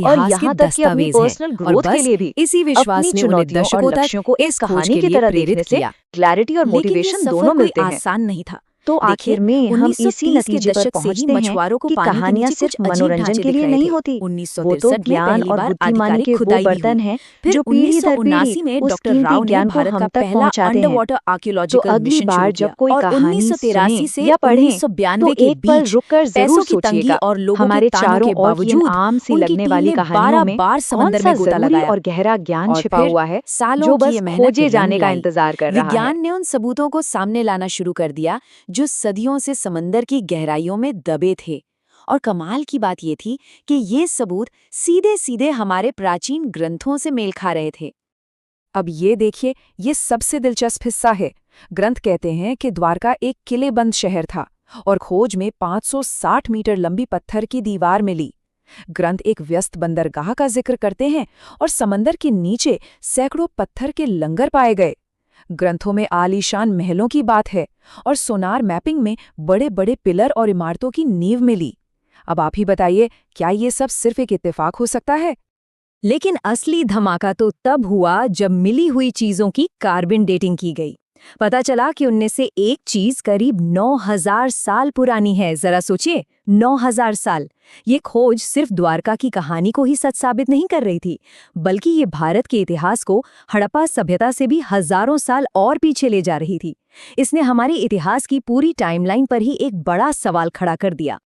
इतिहास के यहाँ तक कि अपनी दस्तावेज हैं पर्सनल और ग्रोथ के बस लिए भी इसी विश्वास अपनी ने उन्हें चुनौतियों दशकों और तक लक्ष्यों को एक इस खोज कहानी के की लिए तरह प्रेरित देखने से किया। क्लैरिटी और लेकिन ये मोटिवेशन सफर दोनों कोई मिलते हैं। आसान नहीं था। तो देखिए, आखिर में हम इसी 1930 के नतीजे पर दशक से ही पहुंचते हैं मछुआरों को कि पानी के कहानियां नीचे सिर्फ कुछ अजीब मनोरंजन ढांचे के दिख लिए रहे नहीं थे। होती, वो 1963 तो में ज्ञान पहली और बार बुद्धिमानी आधिकारिक के वो खुदाई हुई। बर्तन हैं फिर जो पीढ़ी दर 1979 पीढ़ी में उस डॉक्टर कीमती राव ने ज्ञान को भारत हम का तक पहला पहुंचाते हैं। अंडर वाटर तो आर्कियोलॉजिकल अगली मिशन बार शुरू जब किया कोई और कहानी 1983 सुने से या पढ़ें 1992 तो के एक पल बीच रुककर पैसों जरूर की तंगी सोचिएगा, और लोगों के हमारे तानों चारों के ओर की इन बावजूद आम सी उनकी लगने टीम वाली ने कहानियों 12 में बार कौन समंदर सा में गोता जरूरी लगाया। और गहरा ज्ञान और छिपा फिर हुआ है सालों जो की बस ये मेहनत खोजे रंग जाने का लाई। इंतजार कर रहा है। विज्ञान ने उन सबूतों को सामने लाना शुरू कर दिया जो सदियों से समंदर की गहराइयों में दबे थे। और कमाल की बात ये थी कि ये सबूत सीधे सीधे हमारे प्राचीन ग्रंथों से मेल खा रहे थे। अब ये देखिए, ये सबसे दिलचस्प हिस्सा है। ग्रंथ कहते हैं कि द्वारका एक किलेबंद शहर था और खोज में 560 मीटर लंबी पत्थर की दीवार मिली। ग्रंथ एक व्यस्त बंदरगाह का जिक्र करते हैं और समंदर के नीचे सैकड़ों पत्थर के लंगर पाए गए। ग्रंथों में आलीशान महलों की बात है और सोनार मैपिंग में बड़े-बड़े पिलर और इमारतों की नींव मिली। अब आप ही बताइए, क्या ये सब सिर्फ एक इत्तेफाक हो सकता है? लेकिन असली धमाका तो तब हुआ जब मिली हुई चीजों की कार्बन डेटिंग की गई। पता चला कि उनमें से एक चीज करीब 9000 साल पुरानी है। जरा सोचिए, 9000 साल। ये खोज सिर्फ द्वारका की कहानी को ही सच साबित नहीं कर रही थी, बल्कि ये भारत के इतिहास को हड़प्पा सभ्यता से भी हजारों साल और पीछे ले जा रही थी। इसने हमारे इतिहास की पूरी टाइमलाइन पर ही एक बड़ा सवाल खड़ा कर दिया।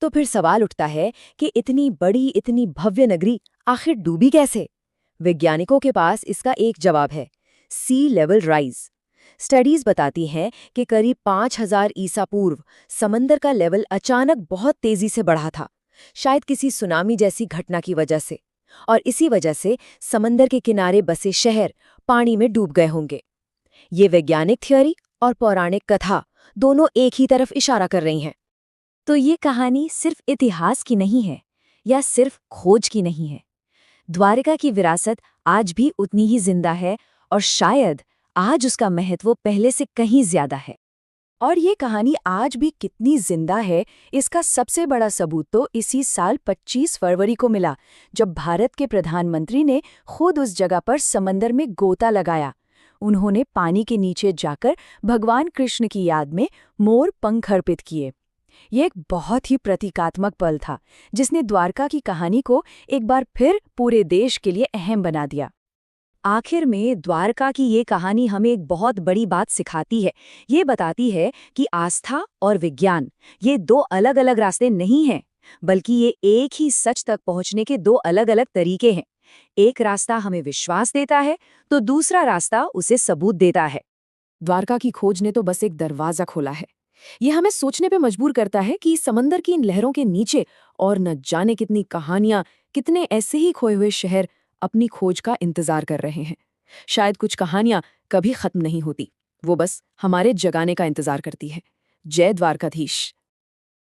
तो फिर सवाल उठता है कि इतनी बड़ी, इतनी भव्य नगरी आखिर डूबी कैसे? वैज्ञानिकों के पास इसका एक जवाब है: सी लेवल राइज। स्टडीज बताती हैं कि करीब 5000 ईसा पूर्व समंदर का लेवल अचानक बहुत तेजी से बढ़ा था, शायद किसी सुनामी जैसी घटना की वजह से, और इसी वजह से समंदर के किनारे बसे शहर पानी में डूब गए होंगे। ये वैज्ञानिक थ्योरी और पौराणिक कथा दोनों एक ही तरफ इशारा कर रही हैं। तो ये कहानी सिर्फ इतिहास की नहीं है, या सिर्फ खोज की नहीं है। द्वारका की विरासत आज भी उतनी ही जिंदा है, और शायद आज उसका महत्व पहले से कहीं ज्यादा है। और ये कहानी आज भी कितनी जिंदा है, इसका सबसे बड़ा सबूत तो इसी साल 25 फरवरी को मिला, जब भारत के प्रधानमंत्री ने खुद उस जगह पर समंदर में गोता लगाया। उन्होंने पानी के नीचे जाकर भगवान कृष्ण की याद में मोर पंख अर्पित किए। ये एक बहुत ही प्रतीकात्मक पल था, जिसने द्वारका की कहानी को एक बार फिर पूरे देश के लिए अहम बना दिया। आखिर में द्वारका की ये कहानी हमें एक बहुत बड़ी बात सिखाती है। ये बताती है कि आस्था और विज्ञान, ये दो अलग अलग रास्ते नहीं हैं, बल्कि ये एक ही सच तक पहुंचने के दो अलग अलग तरीके हैं। एक रास्ता हमें विश्वास देता है, तो दूसरा रास्ता उसे सबूत देता है। द्वारका की खोज ने तो बस एक दरवाजा खोला है। ये हमें सोचने पे मजबूर करता है कि समंदर की इन लहरों के नीचे और न जाने कितनी कहानियां, कितने ऐसे ही खोए हुए शहर अपनी खोज का इंतजार कर रहे हैं। शायद कुछ कहानियां कभी खत्म नहीं होती, वो बस हमारे जगाने का इंतजार करती है। जय द्वारकाधीश।